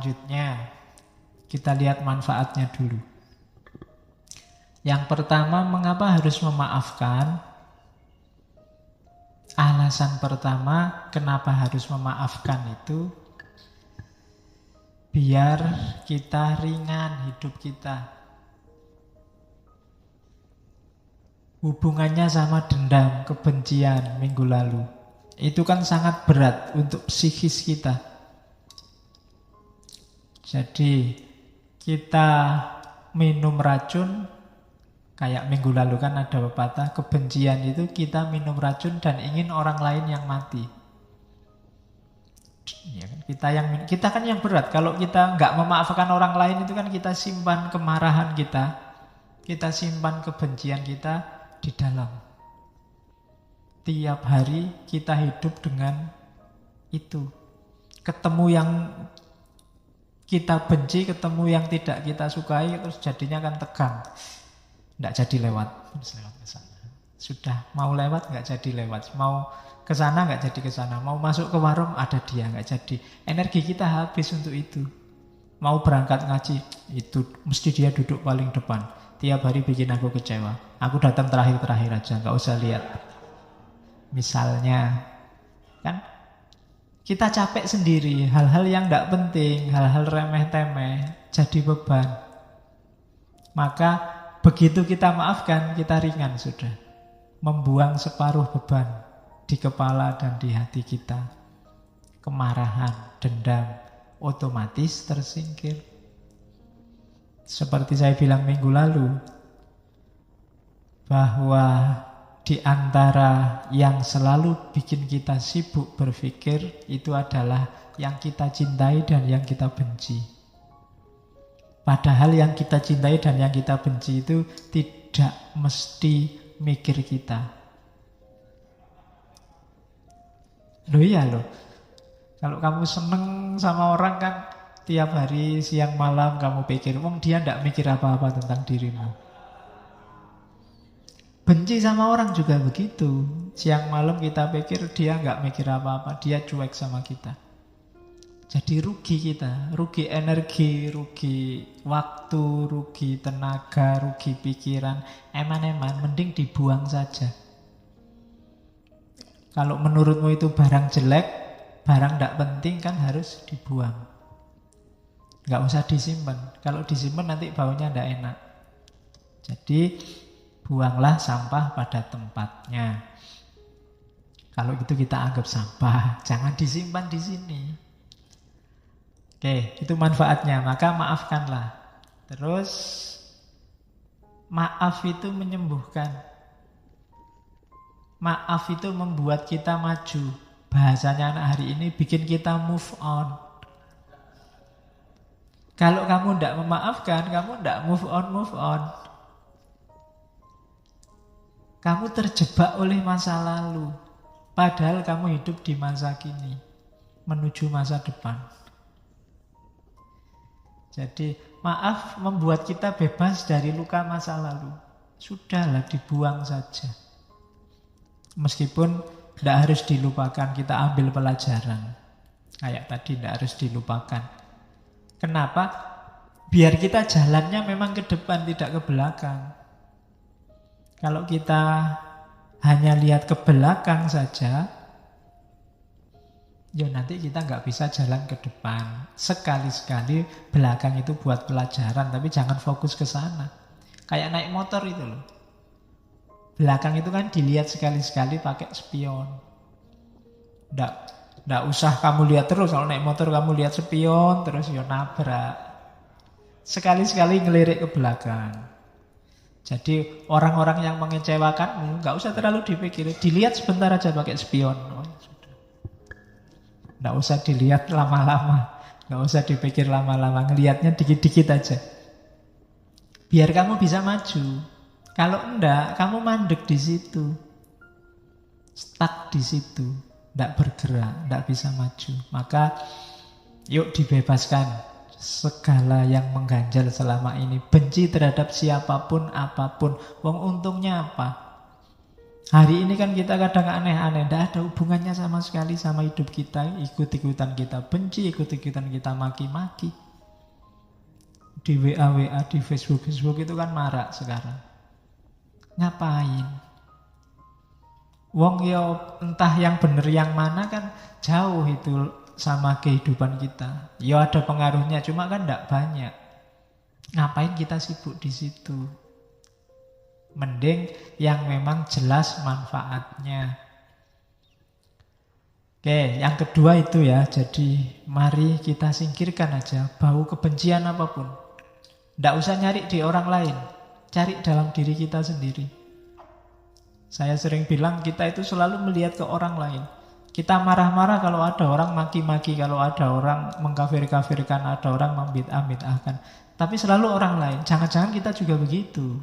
Selanjutnya, kita lihat manfaatnya dulu. Yang pertama, mengapa harus memaafkan? Alasan pertama, kenapa harus memaafkan itu, biar kita ringan hidup kita. Hubungannya sama dendam, kebencian minggu lalu. Itu kan sangat berat untuk psikis kita. Jadi kita minum racun, kayak minggu lalu kan ada pepatah, kebencian itu kita minum racun dan ingin orang lain yang mati. Ya kan? Kita kan yang berat. Kalau kita nggak memaafkan orang lain itu kan kita simpan kemarahan kita simpan kebencian kita di dalam. Tiap hari kita hidup dengan itu. Ketemu yang kita benci, ketemu yang tidak kita sukai, terus jadinya kan tegang. Nggak jadi lewat, terus lewat ke sana. Sudah mau lewat nggak jadi lewat, mau ke sana nggak jadi ke sana, mau masuk ke warung ada dia nggak jadi. Energi kita habis untuk itu. Mau berangkat ngaji, itu mesti dia duduk paling depan. Tiap hari bikin aku kecewa. Aku datang terakhir-terakhir aja, nggak usah lihat. Misalnya, kan kita capek sendiri, hal-hal yang nggak penting, hal-hal remeh-temeh, jadi beban. Maka begitu kita maafkan, kita ringan sudah. Membuang separuh beban di kepala dan di hati kita. Kemarahan, dendam, otomatis tersingkir. Seperti saya bilang minggu lalu, bahwa di antara yang selalu bikin kita sibuk berpikir, itu adalah yang kita cintai dan yang kita benci. Padahal yang kita cintai dan yang kita benci itu tidak mesti mikir kita. Loh iya loh. Kalau kamu seneng sama orang kan tiap hari siang malam kamu pikir, dia tidak mikir apa-apa tentang dirimu. Benci sama orang juga begitu. Siang malam kita pikir dia nggak mikir apa-apa, dia cuek sama kita. Jadi rugi kita, rugi energi, rugi waktu, rugi tenaga, rugi pikiran. Eman-eman, mending dibuang saja. Kalau menurutmu itu barang jelek, barang tidak penting kan harus dibuang. Nggak usah disimpan. Kalau disimpan nanti baunya tidak enak. Jadi buanglah sampah pada tempatnya. Kalau itu kita anggap sampah, jangan disimpan di sini. Oke, itu manfaatnya. Maka maafkanlah. Terus maaf itu menyembuhkan. Maaf itu membuat kita maju. Bahasanya anak hari ini bikin kita move on. Kalau kamu tidak memaafkan, kamu tidak move on. Kamu terjebak oleh masa lalu. Padahal kamu hidup di masa kini, menuju masa depan. Jadi maaf membuat kita bebas dari luka masa lalu. Sudahlah, dibuang saja. Meskipun tidak harus dilupakan, kita ambil pelajaran. Kayak tadi tidak harus dilupakan. Kenapa? Biar kita jalannya memang ke depan, tidak ke belakang. Kalau kita hanya lihat ke belakang saja, ya nanti kita nggak bisa jalan ke depan. Sekali-sekali belakang itu buat pelajaran, tapi jangan fokus ke sana. Kayak naik motor itu loh. Belakang itu kan dilihat sekali-sekali pakai spion. Nggak usah kamu lihat terus. Kalau naik motor kamu lihat spion terus ya nabrak. Sekali-sekali ngelirik ke belakang. Jadi orang-orang yang mengecewakanmu nggak usah terlalu dipikir, dilihat sebentar aja pakai spion. Oh, sudah. Nggak usah dilihat lama-lama, nggak usah dipikir lama-lama, ngelihatnya dikit-dikit aja. Biar kamu bisa maju. Kalau enggak, kamu mandek di situ, stuck di situ, nggak bergerak, nggak bisa maju. Maka yuk dibebaskan segala yang mengganjal selama ini. Benci terhadap siapapun, apapun. Wong untungnya apa? Hari ini kan kita kadang aneh-aneh, tidak ada hubungannya sama sekali sama hidup kita. Ikut-ikutan kita benci, ikut-ikutan kita maki-maki. Di WA-WA, di Facebook itu kan marak sekarang. Ngapain? Wong yo entah yang bener yang mana kan jauh itu sama kehidupan kita. Yo ada pengaruhnya, cuma kan tidak banyak. Ngapain kita sibuk di situ? Mending yang memang jelas manfaatnya. Oke, yang kedua itu ya. Jadi mari kita singkirkan aja bau kebencian apapun. Tidak usah nyari di orang lain, cari dalam diri kita sendiri. Saya sering bilang kita itu selalu melihat ke orang lain. Kita marah-marah kalau ada orang maki-maki, kalau ada orang mengkafir-kafirkan, ada orang membid'ah-bid'ahkan. Tapi selalu orang lain. Jangan-jangan kita juga begitu.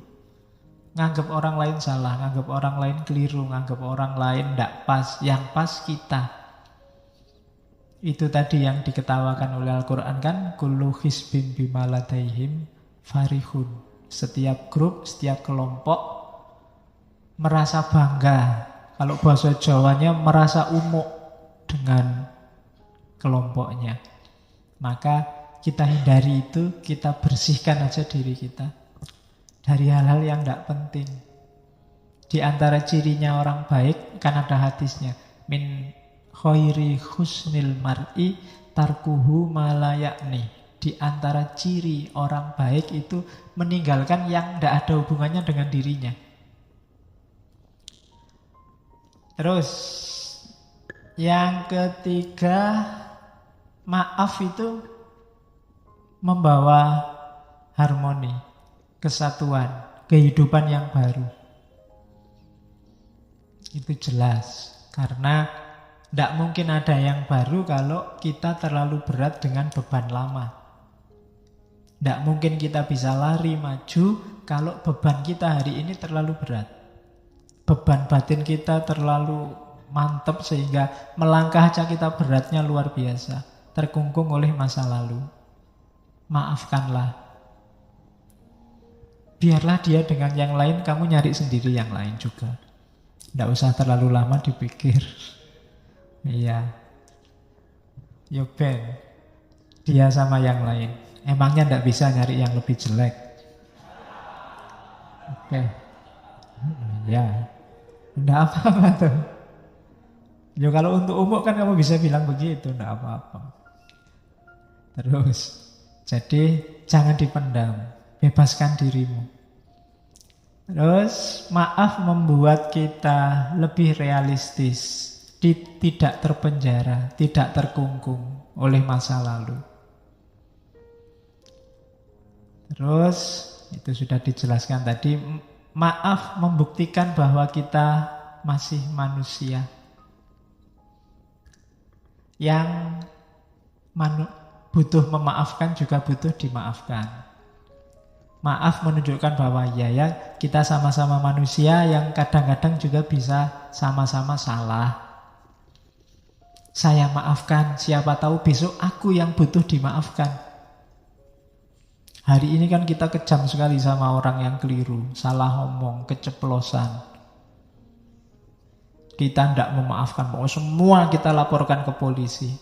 Nganggap orang lain salah, nganggap orang lain keliru, nganggap orang lain tidak pas. Yang pas kita. Itu tadi yang diketawakan oleh Al-Quran kan, kullu hizbin bima ladaihim farihun. Setiap grup, setiap kelompok merasa bangga. Kalau bahasa Jawanya merasa umuk dengan kelompoknya. Maka kita hindari itu, kita bersihkan aja diri kita dari hal-hal yang tidak penting. Di antara cirinya orang baik kan ada hadisnya, min khairi husnil mar'i tarkuhu malayakni. Di antara ciri orang baik itu meninggalkan yang tidak ada hubungannya dengan dirinya. Terus yang ketiga, maaf itu membawa harmoni, kesatuan, kehidupan yang baru. Itu jelas. Karena tidak mungkin ada yang baru kalau kita terlalu berat dengan beban lama. Tidak mungkin kita bisa lari maju kalau beban kita hari ini terlalu berat. Beban batin kita terlalu mantap sehingga melangkah aja kita beratnya luar biasa. Terkungkung oleh masa lalu. Maafkanlah. Biarlah dia dengan yang lain, kamu nyari sendiri yang lain juga. Tidak usah terlalu lama dipikir. Iya. Yo ben, dia sama yang lain. Emangnya tidak bisa nyari yang lebih jelek? Oke. Ya. Tidak apa-apa tuh. Ya kalau untuk umum kan kamu bisa bilang begitu, tidak apa-apa. Terus, jadi jangan dipendam, bebaskan dirimu. Terus maaf membuat kita lebih realistis, tidak terpenjara, tidak terkungkung oleh masa lalu. Terus itu sudah dijelaskan tadi. Maaf membuktikan bahwa kita masih manusia yang butuh memaafkan juga butuh dimaafkan. Maaf menunjukkan bahwa ya kita sama-sama manusia yang kadang-kadang juga bisa sama-sama salah. Saya maafkan, siapa tahu besok aku yang butuh dimaafkan. Hari ini kan kita kejam sekali sama orang yang keliru, salah ngomong, keceplosan. Kita tidak memaafkan, semua kita laporkan ke polisi.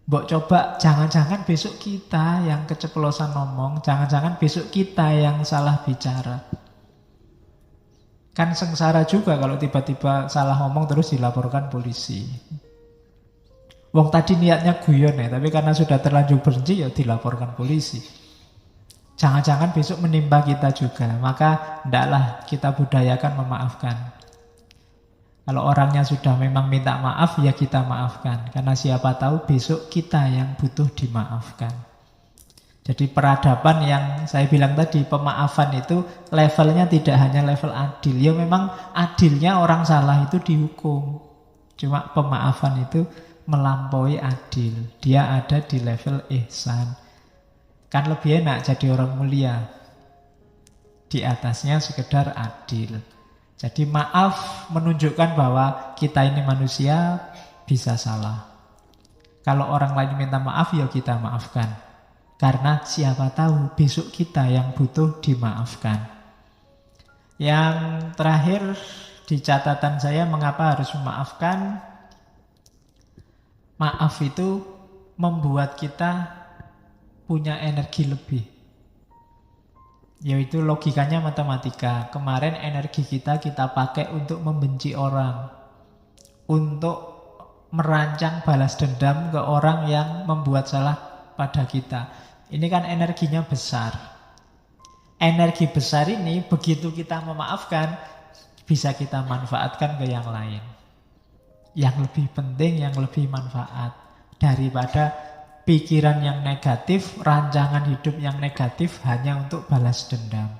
Mbok coba, jangan-jangan besok kita yang keceplosan ngomong, jangan-jangan besok kita yang salah bicara. Kan sengsara juga kalau tiba-tiba salah ngomong terus dilaporkan polisi. Wong tadi niatnya guyon ya, tapi karena sudah terlanjur benci ya dilaporkan polisi. Jangan-jangan besok menimpa kita juga. Maka hendaklah kita budayakan memaafkan. Kalau orangnya sudah memang minta maaf, ya kita maafkan. Karena siapa tahu besok kita yang butuh dimaafkan. Jadi peradaban yang saya bilang tadi, pemaafan itu levelnya tidak hanya level adil. Ya memang adilnya orang salah itu dihukum. Cuma pemaafan itu melampaui adil. Dia ada di level ihsan. Kan lebih enak jadi orang mulia. Di atasnya sekedar adil. Jadi maaf menunjukkan bahwa kita ini manusia bisa salah. Kalau orang lain minta maaf, ya kita maafkan. Karena siapa tahu besok kita yang butuh dimaafkan. Yang terakhir, di catatan saya mengapa harus memaafkan. Maaf itu membuat kita punya energi lebih. Yaitu logikanya matematika. Kemarin energi kita pakai untuk membenci orang. Untuk merancang balas dendam ke orang yang membuat salah pada kita. Ini kan energinya besar. Energi besar ini begitu kita memaafkan, bisa kita manfaatkan ke yang lain. Yang lebih penting, yang lebih manfaat. Daripada pikiran yang negatif, rancangan hidup yang negatif hanya untuk balas dendam.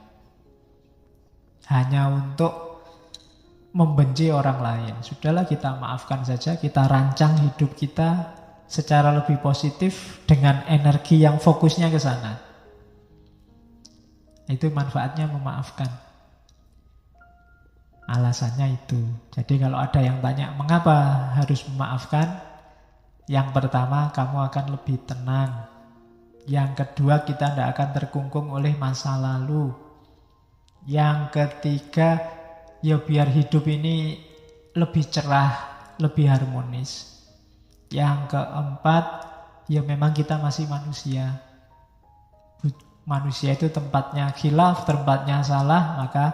Hanya untuk membenci orang lain. Sudahlah kita maafkan saja, kita rancang hidup kita secara lebih positif dengan energi yang fokusnya ke sana. Itu manfaatnya memaafkan. Alasannya itu. Jadi kalau ada yang tanya mengapa harus memaafkan, yang pertama kamu akan lebih tenang. Yang kedua kita tidak akan terkungkung oleh masa lalu. Yang ketiga ya biar hidup ini lebih cerah, lebih harmonis. Yang keempat ya memang kita masih manusia. Manusia itu tempatnya khilaf, tempatnya salah, maka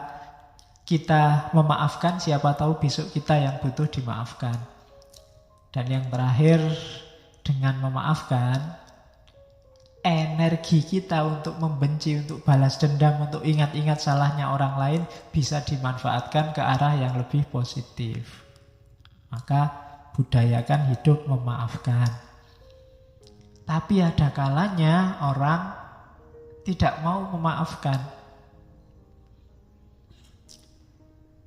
kita memaafkan, siapa tahu besok kita yang butuh dimaafkan. Dan yang terakhir, dengan memaafkan, energi kita untuk membenci, untuk balas dendam, untuk ingat-ingat salahnya orang lain bisa dimanfaatkan ke arah yang lebih positif. Maka budayakan hidup memaafkan. Tapi ada kalanya orang tidak mau memaafkan.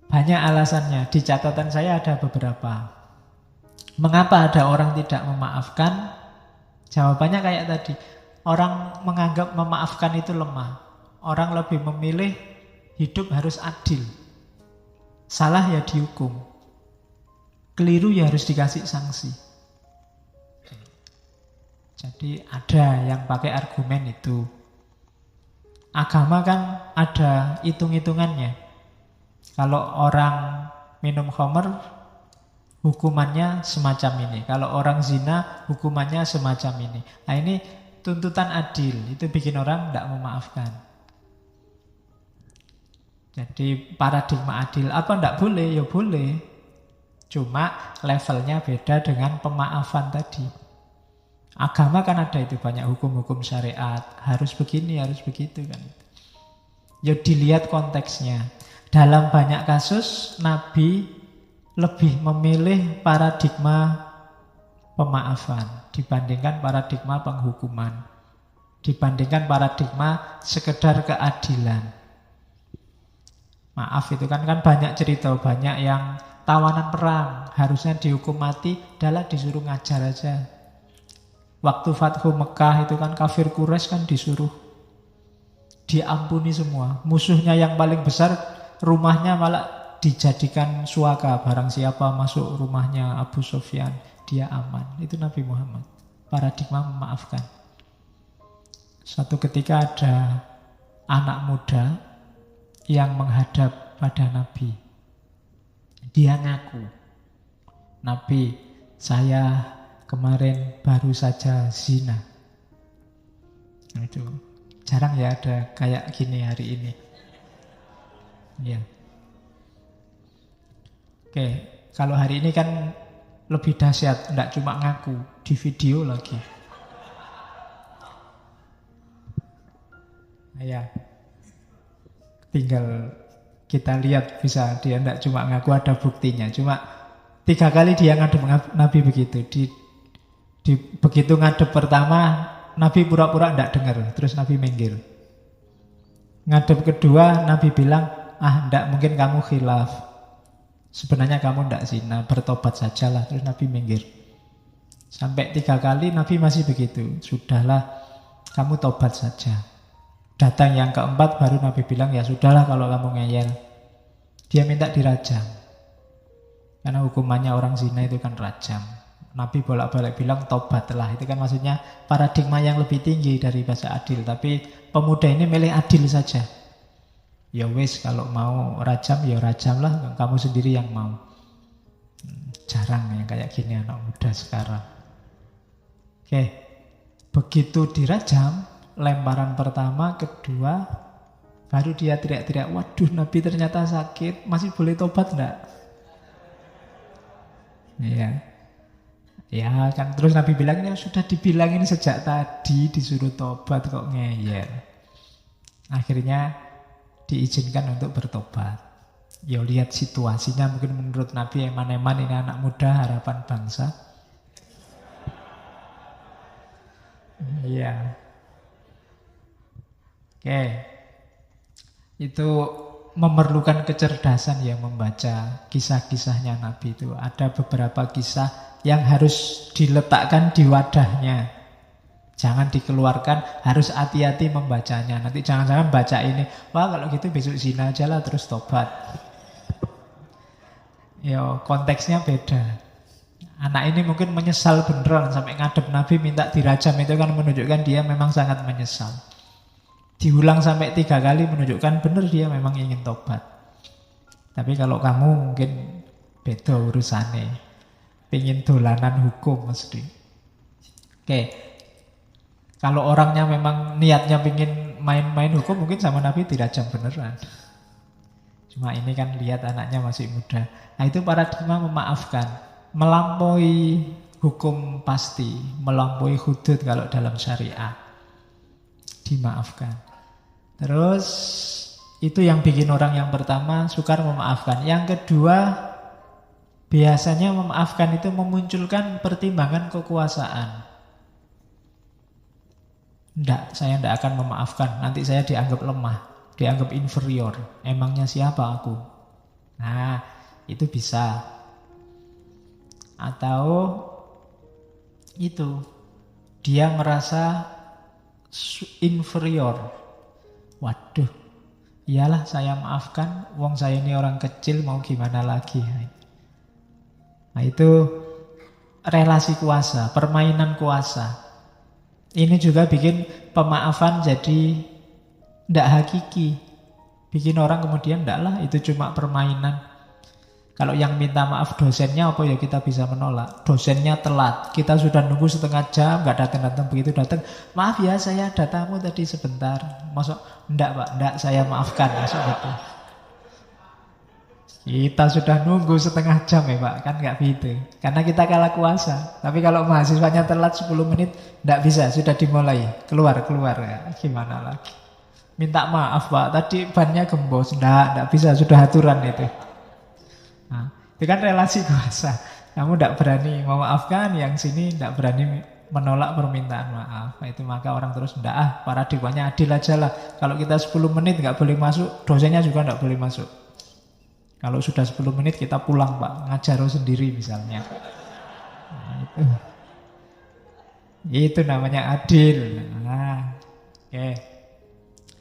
Banyak alasannya. Di catatan saya ada beberapa. Mengapa ada orang tidak memaafkan? Jawabannya kayak tadi. Orang menganggap memaafkan itu lemah. Orang lebih memilih hidup harus adil. Salah ya dihukum. Keliru ya harus dikasih sanksi. Jadi ada yang pakai argumen itu. Agama kan ada hitung-hitungannya. Kalau orang minum khamr, hukumannya semacam ini. Kalau orang zina, hukumannya semacam ini. Nah ini tuntutan adil. Itu bikin orang tidak memaafkan. Jadi paradigma adil. Apa tidak boleh? Ya boleh. Cuma levelnya beda dengan pemaafan tadi. Agama kan ada itu banyak hukum-hukum syariat. Harus begini, harus begitu kan. Ya dilihat konteksnya. Dalam banyak kasus, Nabi lebih memilih paradigma pemaafan dibandingkan paradigma penghukuman, dibandingkan paradigma sekedar keadilan. Maaf itu kan banyak cerita, banyak yang tawanan perang, harusnya dihukum mati, adalah disuruh ngajar aja. Waktu Fathu Mekah itu kan kafir Quraisy kan disuruh diampuni semua. Musuhnya yang paling besar rumahnya malah dijadikan suaka. Barang siapa masuk rumahnya Abu Sufyan, dia aman. Itu Nabi Muhammad. Paradigma memaafkan. Suatu ketika ada anak muda yang menghadap pada Nabi. Dia ngaku, Nabi, saya kemarin baru saja zina. Nah, itu jarang ya ada kayak gini hari ini. Ya. Oke, kalau hari ini kan lebih dahsyat, tidak cuma ngaku, di video lagi. Nah, ya. Tinggal kita lihat bisa dia tidak cuma ngaku, ada buktinya. Cuma 3 kali dia ngadep Nabi begitu. Begitu ngadep pertama, Nabi pura-pura tidak dengar, terus Nabi minggir. Ngadep kedua, Nabi bilang, tidak mungkin kamu khilaf. Sebenarnya kamu tidak zina, bertobat sajalah. Terus Nabi minggir. Sampai 3 kali Nabi masih begitu. Sudahlah, kamu tobat saja. Datang yang keempat baru Nabi bilang, ya sudahlah kalau kamu ngeyel. Dia minta dirajam. Karena hukumannya orang zina itu kan rajam. Nabi bolak-balik bilang tobatlah. Itu kan maksudnya paradigma yang lebih tinggi dari bahasa adil. Tapi pemuda ini milih adil saja. Ya wis, kalau mau rajam ya rajam lah, kamu sendiri yang mau. Jarang yang kayak gini anak muda sekarang. Oke, begitu dirajam, lemparan pertama, kedua, baru dia teriak-teriak, waduh Nabi ternyata sakit, masih boleh tobat enggak? Iya. Ya kan, terus Nabi bilang, ya sudah dibilangin sejak tadi, disuruh tobat kok ngeyel. Akhirnya diizinkan untuk bertobat. Ya lihat situasinya, mungkin menurut Nabi eman-eman ini anak muda harapan bangsa. Iya. Oke. Itu memerlukan kecerdasan ya membaca kisah-kisahnya Nabi itu. Ada beberapa kisah yang harus diletakkan di wadahnya. Jangan dikeluarkan, harus hati-hati membacanya. Nanti jangan-jangan baca ini, wah kalau gitu besok zina aja lah terus tobat. Ya konteksnya beda. Anak ini mungkin menyesal beneran sampai ngadep Nabi minta dirajam, itu kan menunjukkan dia memang sangat menyesal. Diulang sampai 3 kali menunjukkan benar dia memang ingin tobat. Tapi kalau kamu mungkin beda urusannya. Pengen dolanan hukum mesti. Oke. Kalau orangnya memang niatnya pengen main-main hukum, mungkin sama Nabi dirajam beneran. Cuma ini kan lihat anaknya masih muda. Nah itu paradigma memaafkan. Melampaui hukum pasti, melampaui hudud kalau dalam syariat. Dimaafkan. Terus itu yang bikin orang yang pertama sukar memaafkan. Yang kedua, biasanya memaafkan itu memunculkan pertimbangan kekuasaan. Saya tidak akan memaafkan. Nanti saya dianggap lemah, dianggap inferior. Emangnya siapa aku? Nah, itu bisa. Atau itu, dia merasa inferior. Waduh, iyalah saya maafkan, wong saya ini orang kecil, mau gimana lagi. Nah itu relasi kuasa, permainan kuasa. Ini juga bikin pemaafan jadi tidak hakiki. Bikin orang kemudian tidak lah, itu cuma permainan. Kalau yang minta maaf dosennya, apa ya kita bisa menolak? Dosennya telat, kita sudah nunggu setengah jam, nggak datang-datang, begitu datang, maaf ya saya ada tamu tadi sebentar. Masuk, enggak pak, enggak, saya maafkan. Masuk gitu. Kita sudah nunggu setengah jam ya pak, kan nggak gitu. Karena kita kalah kuasa. Tapi kalau mahasiswanya telat 10 menit, nggak bisa, sudah dimulai. Keluar ya. Gimana lagi? Minta maaf pak, tadi bannya gembos. Nggak bisa, sudah aturan itu. Nah, itu kan relasi kuasa. Kamu tidak berani memaafkan, yang sini tidak berani menolak permintaan maaf. Nah, itu maka orang terus tidak, paradigmanya adil aja lah. Kalau kita 10 menit nggak boleh masuk, dosennya juga tidak boleh masuk. Kalau sudah 10 menit kita pulang pak, ngajar sendiri misalnya. Nah, itu namanya adil. Nah, oke.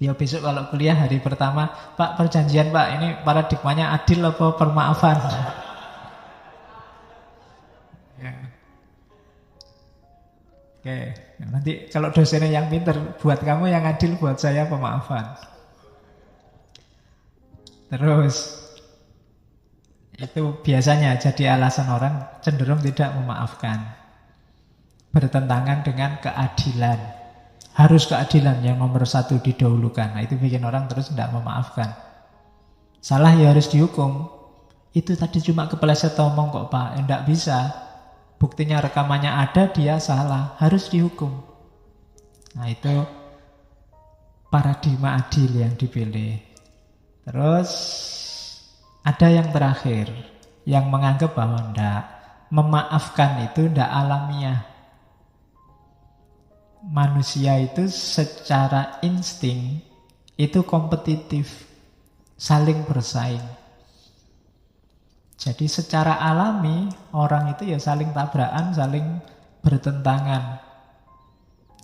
Ya besok kalau kuliah hari pertama, Pak perjanjian Pak, ini paradigmanya adil apa permaafan? Ya. Oke, nanti kalau dosennya yang pinter, buat kamu yang adil, buat saya pemaafan. Terus itu biasanya jadi alasan orang cenderung tidak memaafkan. Bertentangan dengan keadilan. Harus keadilan yang nomor 1 didahulukan. Nah itu bikin orang terus tidak memaafkan. Salah ya harus dihukum. Itu tadi cuma kepeleset omong kok Pak. Tidak bisa. Buktinya rekamannya ada, dia salah. Harus dihukum. Nah itu paradigma adil yang dipilih. Terus ada yang terakhir, yang menganggap bahwa tidak, memaafkan itu tidak alamiah. Manusia itu secara insting itu kompetitif, saling bersaing. Jadi secara alami orang itu ya saling tabrakan, saling bertentangan.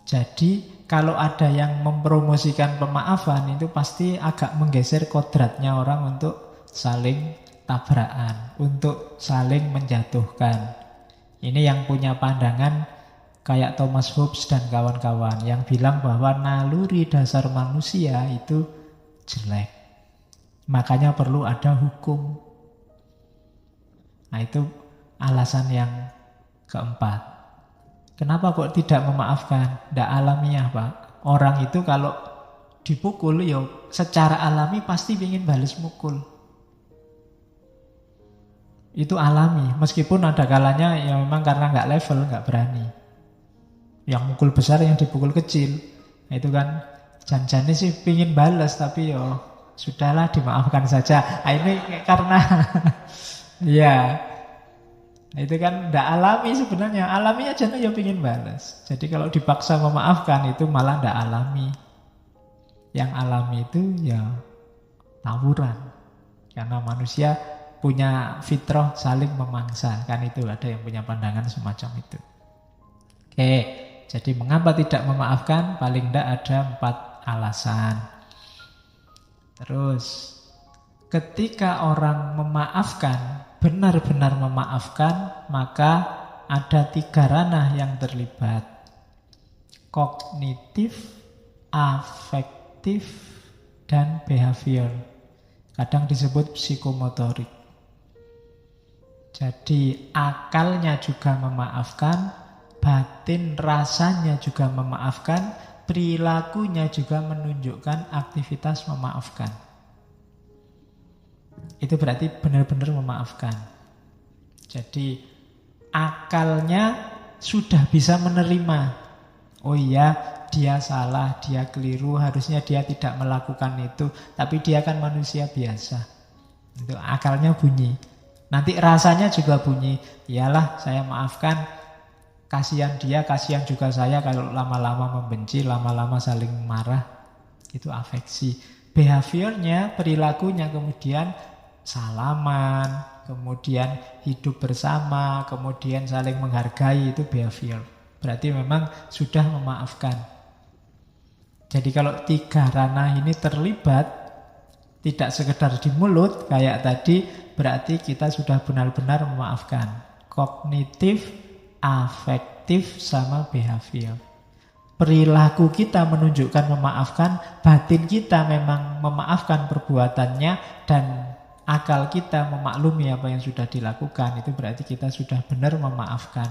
Jadi kalau ada yang mempromosikan pemaafan itu pasti agak menggeser kodratnya orang untuk saling tabrakan, untuk saling menjatuhkan. Ini yang punya pandangan kayak Thomas Hobbes dan kawan-kawan yang bilang bahwa naluri dasar manusia itu jelek. Makanya perlu ada hukum. Nah itu alasan yang keempat. Kenapa kok tidak memaafkan? Tidak alamiah Pak. Orang itu kalau dipukul ya secara alami pasti ingin balas mukul. Itu alami. Meskipun ada kalanya ya memang karena nggak level, nggak berani. Yang mukul besar, yang dipukul kecil. Nah, itu kan janjane sih pingin balas tapi yo sudahlah dimaafkan saja. Nah, ini karena ya nah, itu kan tidak alami sebenarnya. Alami aja ya pingin balas. Jadi kalau dipaksa memaafkan itu malah tidak alami. Yang alami itu ya tawuran. Karena manusia punya fitrah saling memangsa. Kan itu ada yang punya pandangan semacam itu. Oke. Jadi mengapa tidak memaafkan? Paling tidak ada 4 alasan. Terus, ketika orang memaafkan, benar-benar memaafkan, maka ada 3 ranah yang terlibat. Kognitif, afektif, dan behavior. Kadang disebut psikomotorik. Jadi akalnya juga memaafkan, batin rasanya juga memaafkan, perilakunya juga menunjukkan aktivitas memaafkan. Itu berarti benar-benar memaafkan. Jadi akalnya sudah bisa menerima. Oh iya, dia salah, dia keliru, harusnya dia tidak melakukan itu. Tapi dia kan manusia biasa. Itu akalnya bunyi. Nanti rasanya juga bunyi. Iyalah, saya maafkan. Kasihan dia, kasihan juga saya kalau lama-lama membenci, lama-lama saling marah. Itu afeksi. Behaviornya, perilakunya kemudian salaman, kemudian hidup bersama, kemudian saling menghargai, itu behavior. Berarti memang sudah memaafkan. Jadi kalau 3 ranah ini terlibat, tidak sekedar di mulut kayak tadi, berarti kita sudah benar-benar memaafkan. Kognitif, afektif, sama behavior. Perilaku kita menunjukkan memaafkan, batin kita memang memaafkan perbuatannya, dan akal kita memaklumi apa yang sudah dilakukan. Itu berarti kita sudah benar memaafkan.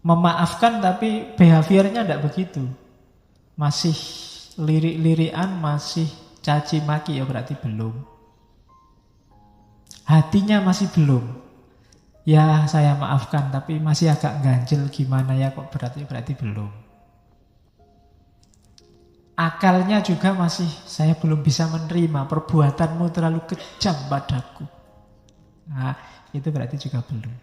Memaafkan tapi behaviornya tidak begitu. Masih lirik-lirikan, masih caci maki, ya berarti belum. Hatinya masih belum. Ya saya maafkan tapi masih agak ganjel gimana ya kok, berarti belum. Akalnya juga masih, saya belum bisa menerima, perbuatanmu terlalu kejam padaku. Nah itu berarti juga belum.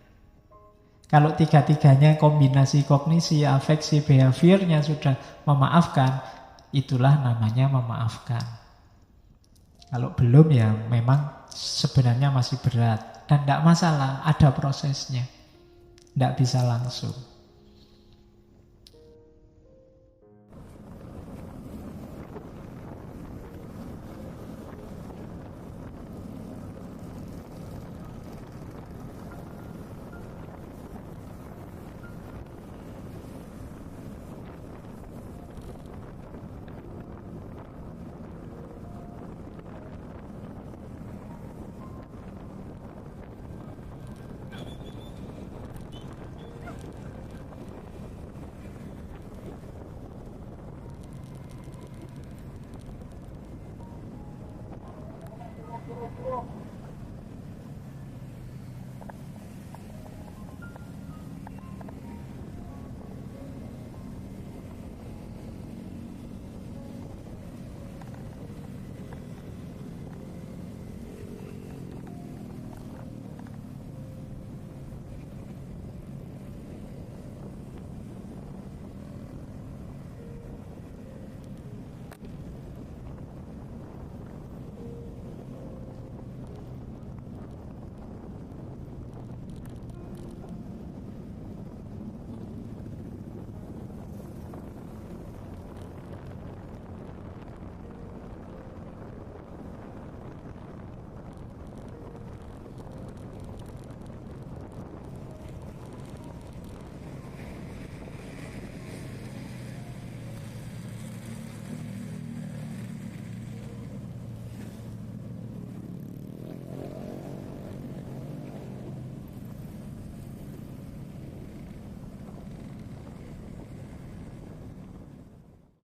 Kalau 3-tiganya kombinasi kognisi, afeksi, behaviornya sudah memaafkan, itulah namanya memaafkan. Kalau belum ya memang sebenarnya masih berat. Dan tidak masalah, ada prosesnya. Tidak bisa langsung.